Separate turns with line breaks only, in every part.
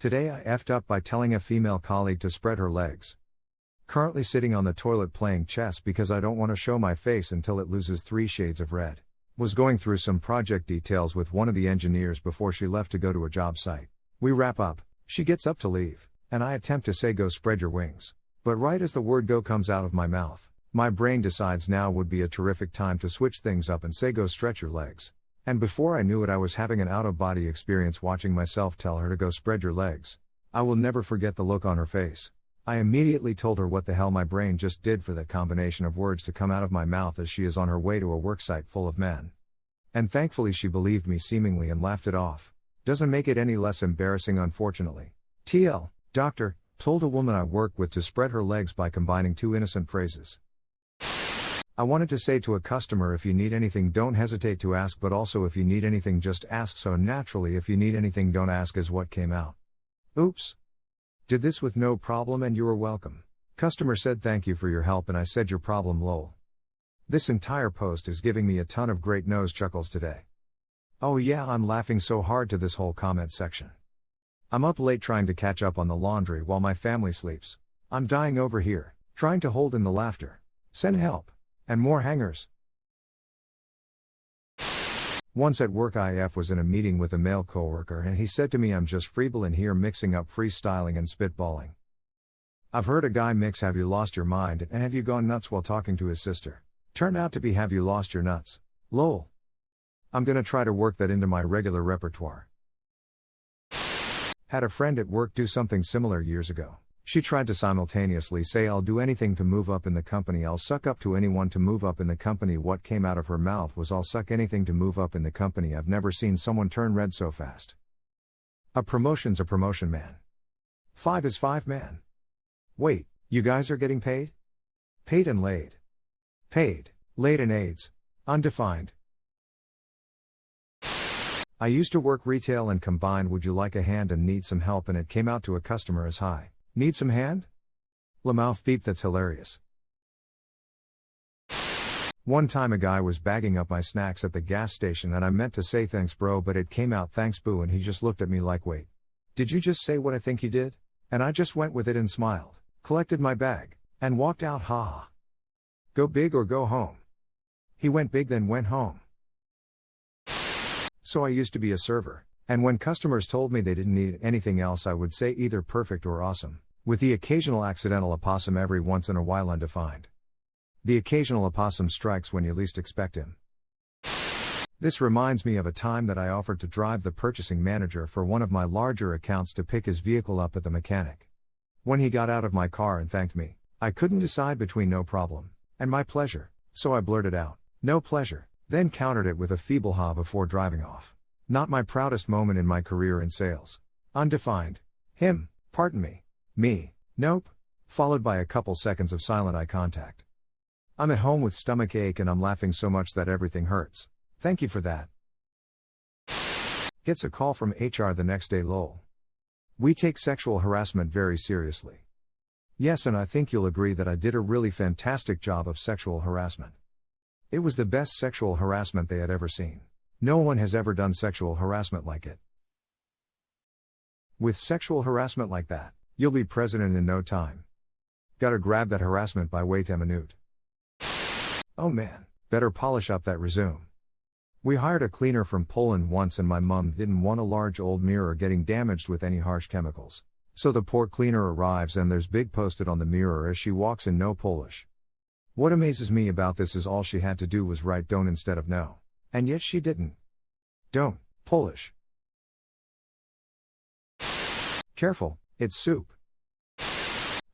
Today I effed up by telling a female colleague to spread her legs. Currently sitting on the toilet playing chess because I don't want to show my face until it loses 3 shades of red. Was going through some project details with one of the engineers before she left to go to a job site. We wrap up, she gets up to leave, and I attempt to say go spread your wings. But right as the word go comes out of my mouth, my brain decides now would be a terrific time to switch things up and say go stretch your legs. And before I knew it I was having an out-of-body experience watching myself tell her to go spread your legs. I will never forget the look on her face. I immediately told her what the hell my brain just did for that combination of words to come out of my mouth as she is on her way to a worksite full of men. And thankfully she believed me seemingly and laughed it off. Doesn't make it any less embarrassing unfortunately. TL, doctor, told a woman I work with to spread her legs by combining 2 innocent phrases. I wanted to say to a customer if you need anything don't hesitate to ask, but also if you need anything just ask, so naturally if you need anything don't ask is what came out. Oops. Did this with no problem and you were welcome. Customer said thank you for your help and I said your problem lol. This entire post is giving me a ton of great nose chuckles today. Oh yeah, I'm laughing so hard to this whole comment section. I'm up late trying to catch up on the laundry while my family sleeps. I'm dying over here, trying to hold in the laughter. Send help. And more hangers. Once at work IF was in a meeting with a male coworker and he said to me I'm just feeble in here mixing up freestyling and spitballing. I've heard a guy mix have you lost your mind and have you gone nuts while talking to his sister. Turned out to be have you lost your nuts. Lol. I'm gonna try to work that into my regular repertoire. Had a friend at work do something similar years ago. She tried to simultaneously say I'll do anything to move up in the company, I'll suck up to anyone to move up in the company. What came out of her mouth was I'll suck anything to move up in the company. I've never seen someone turn red so fast. A promotion's a promotion, man. 5 is 5, man. Wait, you guys are getting paid? Paid and laid. Paid, laid and AIDS. Undefined. I used to work retail and combined would you like a hand and need some help, and it came out to a customer as hi. Need some hand? La mouth beep, that's hilarious. One time a guy was bagging up my snacks at the gas station and I meant to say thanks bro, but it came out thanks boo, and he just looked at me like wait. Did you just say what I think you did? And I just went with it and smiled, collected my bag, and walked out. Haha. Go big or go home. He went big then went home. So I used to be a server, and when customers told me they didn't need anything else I would say either perfect or awesome. With the occasional accidental opossum every once in a while undefined. The occasional opossum strikes when you least expect him. This reminds me of a time that I offered to drive the purchasing manager for one of my larger accounts to pick his vehicle up at the mechanic. When he got out of my car and thanked me, I couldn't decide between no problem and my pleasure, so I blurted out, no pleasure, then countered it with a feeble ha before driving off. Not my proudest moment in my career in sales. Undefined. Him, pardon me. Me, nope. Followed by a couple seconds of silent eye contact. I'm at home with stomach ache and I'm laughing so much that everything hurts. Thank you for that. Gets a call from HR the next day lol. We take sexual harassment very seriously. Yes, and I think you'll agree that I did a really fantastic job of sexual harassment. It was the best sexual harassment they had ever seen. No one has ever done sexual harassment like it. With sexual harassment like that, you'll be president in no time. Gotta grab that harassment by wait a minute. Oh man, better polish up that resume. We hired a cleaner from Poland once and my mum didn't want a large old mirror getting damaged with any harsh chemicals. So the poor cleaner arrives and there's big posted on the mirror as she walks in no Polish. What amazes me about this is all she had to do was write don't instead of no. And yet she didn't. Don't, Polish. Careful, it's soup.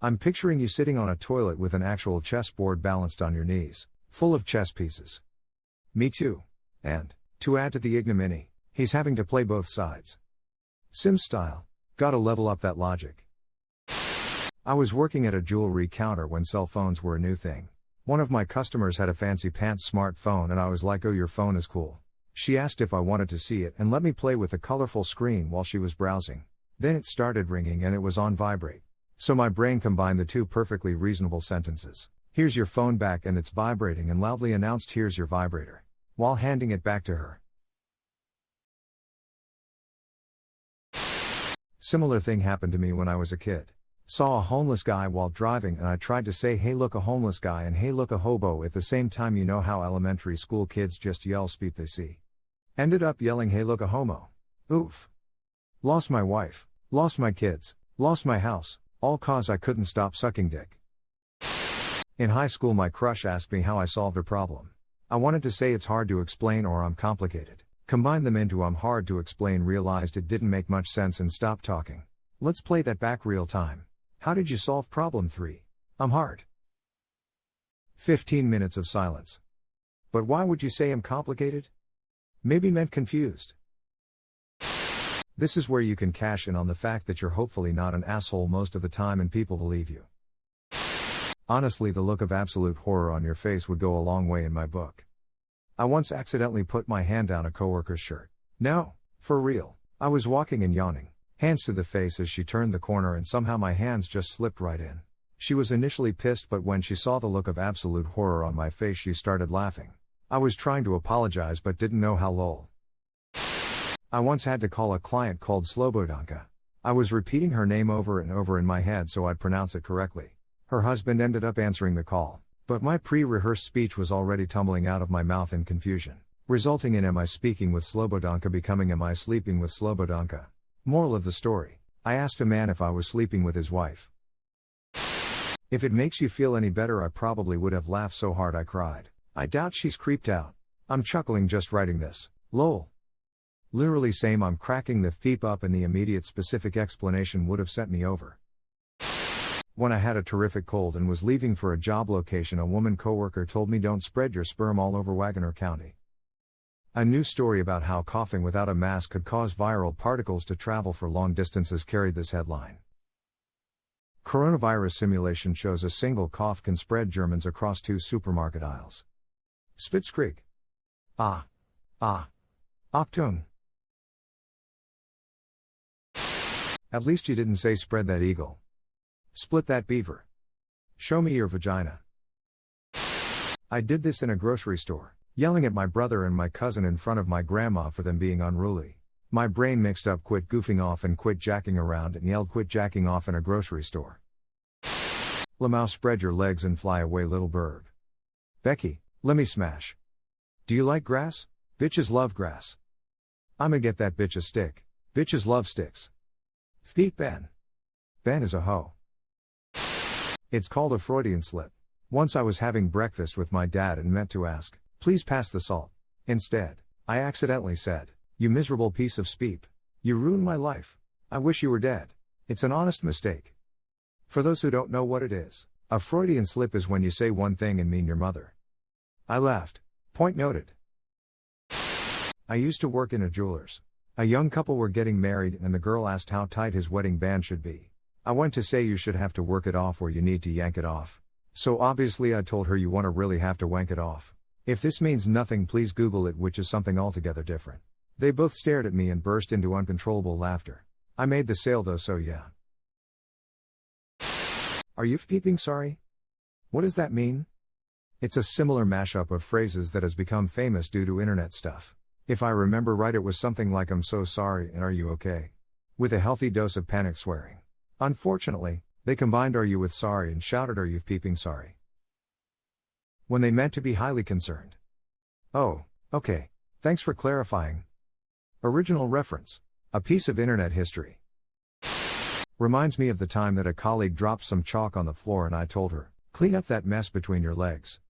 I'm picturing you sitting on a toilet with an actual chessboard balanced on your knees, full of chess pieces. Me too. And, to add to the ignominy, he's having to play both sides. Sim style. Gotta level up that logic. I was working at a jewelry counter when cell phones were a new thing. One of my customers had a fancy pants smartphone and I was like, oh, your phone is cool. She asked if I wanted to see it and let me play with the colorful screen while she was browsing. Then it started ringing and it was on vibrate. So my brain combined the two perfectly reasonable sentences. Here's your phone back and it's vibrating, and loudly announced here's your vibrator, while handing it back to her. Similar thing happened to me when I was a kid. Saw a homeless guy while driving and I tried to say hey look a homeless guy and hey look a hobo at the same time. You know how elementary school kids just yell speak they see. Ended up yelling hey look a homo. Oof. Lost my wife, lost my kids, lost my house, all cause I couldn't stop sucking dick. In high school my crush asked me how I solved a problem. I wanted to say it's hard to explain or I'm complicated. Combined them into I'm hard to explain, realized it didn't make much sense and stopped talking. Let's play that back real time. How did you solve problem 3? I'm hard. 15 minutes of silence. But why would you say I'm complicated? Maybe meant confused. This is where you can cash in on the fact that you're hopefully not an asshole most of the time and people believe you. Honestly, the look of absolute horror on your face would go a long way in my book. I once accidentally put my hand down a coworker's shirt. No, for real. I was walking and yawning, hands to the face as she turned the corner and somehow my hands just slipped right in. She was initially pissed, but when she saw the look of absolute horror on my face she started laughing. I was trying to apologize but didn't know how. Lol. I once had to call a client called Slobodanka. I was repeating her name over and over in my head so I'd pronounce it correctly. Her husband ended up answering the call, but my pre-rehearsed speech was already tumbling out of my mouth in confusion, resulting in am I speaking with Slobodanka becoming am I sleeping with Slobodanka. Moral of the story, I asked a man if I was sleeping with his wife. If it makes you feel any better, I probably would have laughed so hard I cried. I doubt she's creeped out. I'm chuckling just writing this. Lol. Literally same, I'm cracking the feep up and the immediate specific explanation would have sent me over. When I had a terrific cold and was leaving for a job location, a woman coworker told me don't spread your sperm all over Wagoner County. A news story about how coughing without a mask could cause viral particles to travel for long distances carried this headline. Coronavirus simulation shows a single cough can spread germs across 2 supermarket aisles. Spitz Creek. Achtung. At least you didn't say spread that eagle. Split that beaver. Show me your vagina. I did this in a grocery store, yelling at my brother and my cousin in front of my grandma for them being unruly. My brain mixed up quit goofing off and quit jacking around and yelled quit jacking off in a grocery store. Lamau, spread your legs and fly away little bird. Becky, lemme smash. Do you like grass? Bitches love grass. I'ma get that bitch a stick. Bitches love sticks. Feet Ben. Ben is a hoe. It's called a Freudian slip. Once I was having breakfast with my dad and meant to ask, please pass the salt. Instead, I accidentally said, you miserable piece of speep. You ruined my life. I wish you were dead. It's an honest mistake. For those who don't know what it is, a Freudian slip is when you say one thing and mean your mother. I laughed. Point noted. I used to work in a jeweler's. A young couple were getting married and the girl asked how tight his wedding band should be. I went to say you should have to work it off or you need to yank it off. So obviously I told her you want to really have to wank it off. If this means nothing, please Google it, which is something altogether different. They both stared at me and burst into uncontrollable laughter. I made the sale though, so yeah. Are you peeping sorry? What does that mean? It's a similar mashup of phrases that has become famous due to internet stuff. If I remember right, it was something like I'm so sorry and are you okay? With a healthy dose of panic swearing. Unfortunately, they combined are you with sorry and shouted are you peeping sorry? When they meant to be highly concerned. Oh, okay. Thanks for clarifying. Original reference. A piece of internet history. Reminds me of the time that a colleague dropped some chalk on the floor and I told her, clean up that mess between your legs.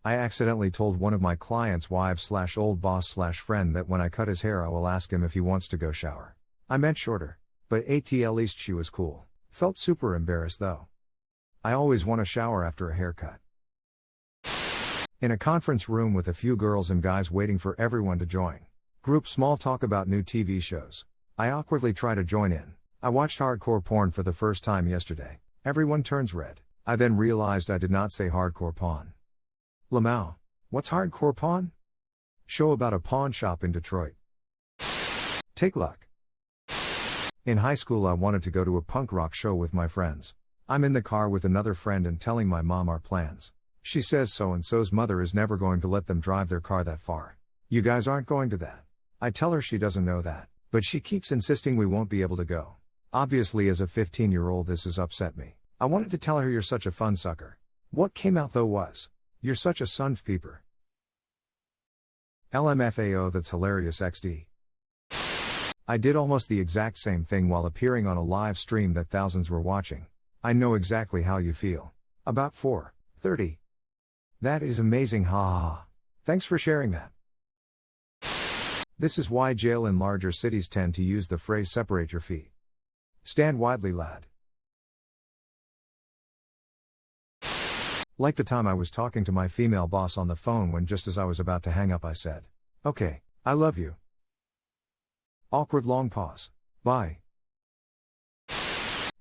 I accidentally told one of my clients' wives/old boss/friend that when I cut his hair I will ask him if he wants to go shower. I meant shorter. But at least she was cool. Felt super embarrassed though. I always want to shower after a haircut. In a conference room with a few girls and guys waiting for everyone to join. Group small talk about new TV shows. I awkwardly try to join in. I watched hardcore porn for the first time yesterday. Everyone turns red. I then realized I did not say hardcore pawn. Lamau, what's hardcore pawn? Show about a pawn shop in Detroit. Take luck. In high school I wanted to go to a punk rock show with my friends. I'm in the car with another friend and telling my mom our plans. She says so-and-so's mother is never going to let them drive their car that far. You guys aren't going to that. I tell her she doesn't know that. But she keeps insisting we won't be able to go. Obviously, as a 15-year-old, this has upset me. I wanted to tell her you're such a fun sucker. What came out though was, you're such a sunf peeper. LMFAO, that's hilarious XD. I did almost the exact same thing while appearing on a live stream that thousands were watching. I know exactly how you feel. About 4:30. That is amazing, ha ha ha. Thanks for sharing that. This is why jail in larger cities tend to use the phrase separate your feet. Stand widely, lad. Like the time I was talking to my female boss on the phone when just as I was about to hang up I said, "Okay, I love you." Awkward long pause. Bye.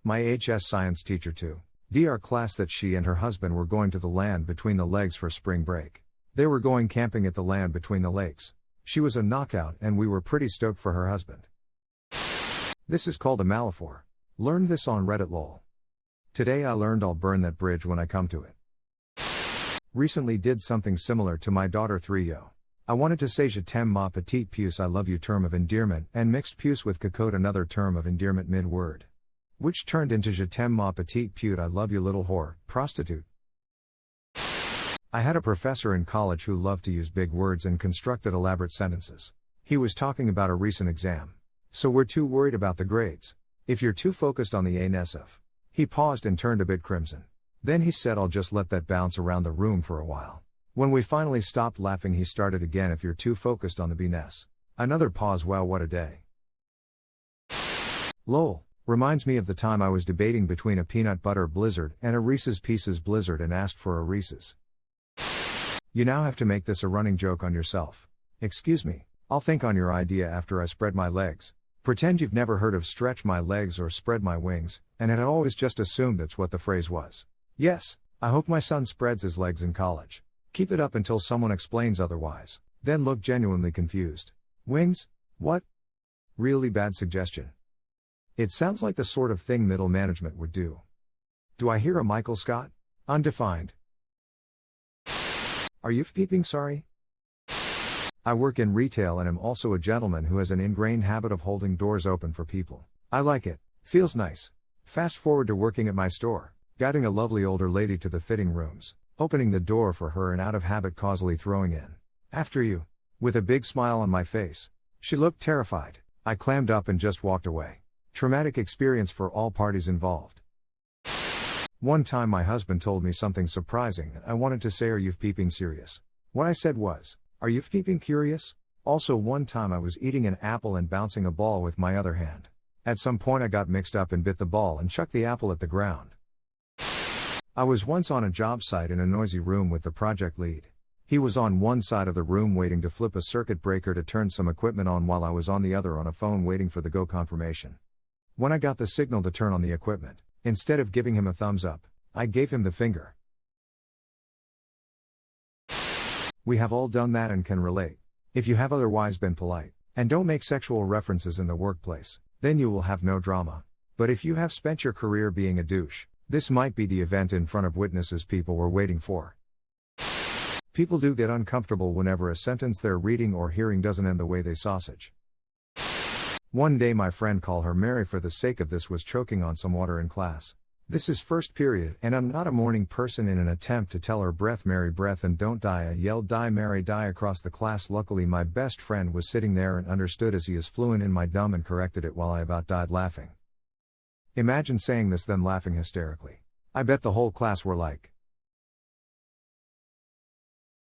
My HS science teacher too. DR class that she and her husband were going to the land between the legs for spring break. They were going camping at the land between the lakes. She was a knockout and we were pretty stoked for her husband. This is called a malaphor. Learned this on Reddit lol. Today I learned I'll burn that bridge when I come to it. Recently did something similar to my daughter 3yo. I wanted to say je t'aime ma petite puce, I love you term of endearment, and mixed puce with cocotte, another term of endearment mid-word. Which turned into je t'aime ma petite pute, I love you little whore, prostitute. I had a professor in college who loved to use big words and constructed elaborate sentences. He was talking about a recent exam. So we're too worried about the grades. If you're too focused on the A-ness of. He paused and turned a bit crimson. Then he said, I'll just let that bounce around the room for a while. When we finally stopped laughing he started again, if you're too focused on the B-ness. Another pause. Wow, what a day. Lol. Reminds me of the time I was debating between a peanut butter blizzard and a Reese's Pieces blizzard and asked for a Reese's. You now have to make this a running joke on yourself. Excuse me, I'll think on your idea after I spread my legs. Pretend you've never heard of stretch my legs or spread my wings, and had always just assumed that's what the phrase was. Yes, I hope my son spreads his legs in college. Keep it up until someone explains otherwise. Then look genuinely confused. Wings? What? Really bad suggestion. It sounds like the sort of thing middle management would do. Do I hear a Michael Scott? Undefined. Are you peeping sorry? I work in retail and am also a gentleman who has an ingrained habit of holding doors open for people. I like it. Feels nice. Fast forward to working at my store, guiding a lovely older lady to the fitting rooms, opening the door for her and out of habit causally throwing in, "After you," with a big smile on my face. She looked terrified. I clammed up and just walked away. Traumatic experience for all parties involved. One time my husband told me something surprising and I wanted to say, "Are you peeping serious?" What I said was, "Are you peeping curious?" Also one time I was eating an apple and bouncing a ball with my other hand. At some point I got mixed up and bit the ball and chucked the apple at the ground. I was once on a job site in a noisy room with the project lead. He was on one side of the room waiting to flip a circuit breaker to turn some equipment on while I was on the other on a phone waiting for the go confirmation. When I got the signal to turn on the equipment, instead of giving him a thumbs up, I gave him the finger. We have all done that and can relate. If you have otherwise been polite, and don't make sexual references in the workplace, then you will have no drama. But if you have spent your career being a douche, this might be the event in front of witnesses people were waiting for. People do get uncomfortable whenever a sentence they're reading or hearing doesn't end the way they sausage. One day my friend, call her Mary for the sake of this, was choking on some water in class. This is first period and I'm not a morning person. In an attempt to tell her, "Breath Mary breath and don't die," I yelled, "Die Mary die," across the class. Luckily my best friend was sitting there and understood, as he is fluent in my dumb, and corrected it while I about died laughing. Imagine saying this then laughing hysterically. I bet the whole class were like,